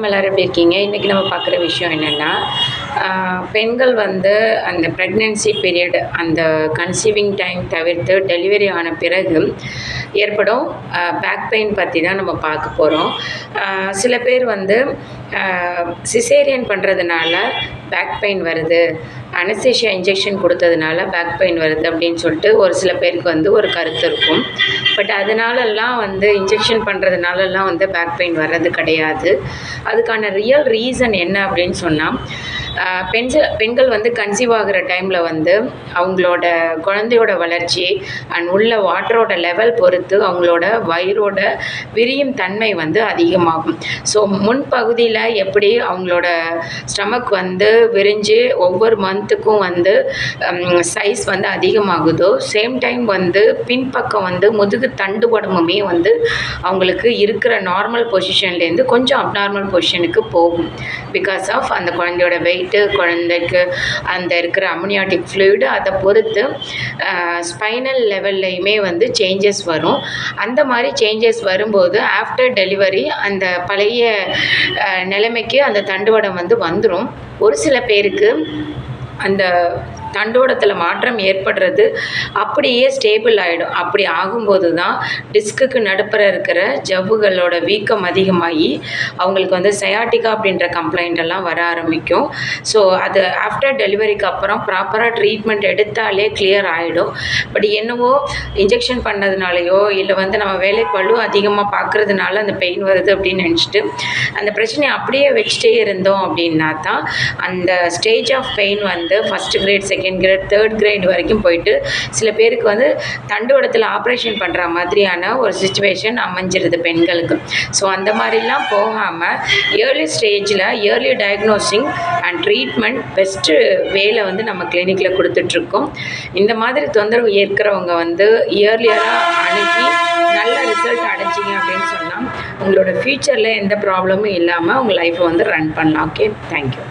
எல்லாரும் எப்படி இருக்கீங்க? இன்றைக்கி நம்ம பார்க்குற விஷயம் என்னென்னா, பெண்கள் வந்து அந்த ப்ரெக்னென்சி பீரியட் அந்த கன்சீவிங் டைம் தவிர்த்து டெலிவரி ஆன பிறகு ஏற்படும் பேக் பெயின் பற்றி தான் நம்ம பார்க்க போகிறோம். சில பேர் வந்து சிசேரியன் பண்ணுறதுனால பேக் பெயின் வருது, அனஸ்தீசியா இன்ஜெக்ஷன் கொடுத்ததுனால பேக் பெயின் வருது அப்படின்னு சொல்லிட்டு ஒரு சில பேருக்கு வந்து ஒரு கருத்து இருக்கும். பட் அதனாலலாம் வந்து இன்ஜெக்ஷன் பண்ணுறதுனாலலாம் வந்து பேக் பெயின் வர்றது கிடையாது. அதுக்கான ரியல் ரீசன் என்ன அப்படின்னு சொன்னால், பெண்கள் வந்து கன்சீவ் ஆகிற டைமில் வந்து அவங்களோட குழந்தையோட வளர்ச்சி அண்ட் உள்ள வாட்டரோட லெவல் பொறுத்து அவங்களோட வயிறோட விரியும் தன்மை வந்து அதிகமாகும். ஸோ முன்பகுதியில் எப்படி அவங்களோட ஸ்டமக் வந்து விரிஞ்சு ஒவ்வொரு மந்த்துக்கும் வந்து சைஸ் வந்து அதிகமாகுதோ, சேம் டைம் வந்து பின்பக்கம் வந்து முதுகு தண்டுவடமுமே வந்து அவங்களுக்கு இருக்கிற நார்மல் பொசிஷன்லேருந்து கொஞ்சம் அப்நார்மல் பொசிஷனுக்கு போகும். பிகாஸ் ஆஃப் அந்த குழந்தையோட வெயிட்டு, குழந்தைக்கு அந்த இருக்கிற அம்னியாட்டிக் ஃப்ளூயிடு, அதை பொறுத்து ஸ்பைனல் லெவல்லையுமே வந்து சேஞ்சஸ் வரும். அந்த மாதிரி சேஞ்சஸ் வரும்போது ஆஃப்டர் டெலிவரி அந்த பழைய நிலைமைக்கு அந்த தண்டுவடம் வந்து வந்துடும். ஒரு சில பேருக்கு அந்த தண்டோடத்தில் மாற்றம் ஏற்படுறது அப்படியே ஸ்டேபிள் ஆகிடும். அப்படி ஆகும்போது தான் டிஸ்க்குக்கு நடுப்புற இருக்கிற ஜவ்வுகளோட வீக்கம் அதிகமாகி அவங்களுக்கு வந்து சயாட்டிக்கா அப்படின்ற கம்ப்ளைண்ட் எல்லாம் வர ஆரம்பிக்கும். ஸோ அது ஆஃப்டர் டெலிவரிக்கு அப்புறம் ப்ராப்பராக ட்ரீட்மெண்ட் எடுத்தாலே கிளியர் ஆகிடும். பட் என்னவோ இன்ஜெக்ஷன் பண்ணதுனாலையோ இல்லை வந்து நம்ம வேலை பளு அதிகமாக பார்க்குறதுனால அந்த பெயின் வருது அப்படின்னு நினச்சிட்டு அந்த பிரச்சனையை அப்படியே வச்சுட்டே இருந்தோம் அப்படின்னா தான் அந்த ஸ்டேஜ் ஆஃப் பெயின் வந்து first great, second grade, third grade வரைக்கும் போயிட்டு சில பேருக்கு வந்து தண்டுவடத்தில் ஆப்ரேஷன் பண்ணுற மாதிரியான ஒரு சிச்சுவேஷன் அமைஞ்சிருது பெண்களுக்கு. ஸோ அந்த மாதிரிலாம் போகாமல் ஏர்லி ஸ்டேஜில் early diagnosing and treatment best வேலை வந்து நம்ம கிளினிக்கில் கொடுத்துட்ருக்கோம். இந்த மாதிரி தொந்தரவு ஏற்கிறவங்க வந்து இயர்லியராக அணுகி நல்ல ரிசல்ட் அடைஞ்சிங்க அப்படின்னு சொன்னால் உங்களோட ஃப்யூச்சரில் எந்த ப்ராப்ளமும் இல்லாமல் உங்கள் லைஃப்பை வந்து ரன் பண்ணலாம். Okay, thank you.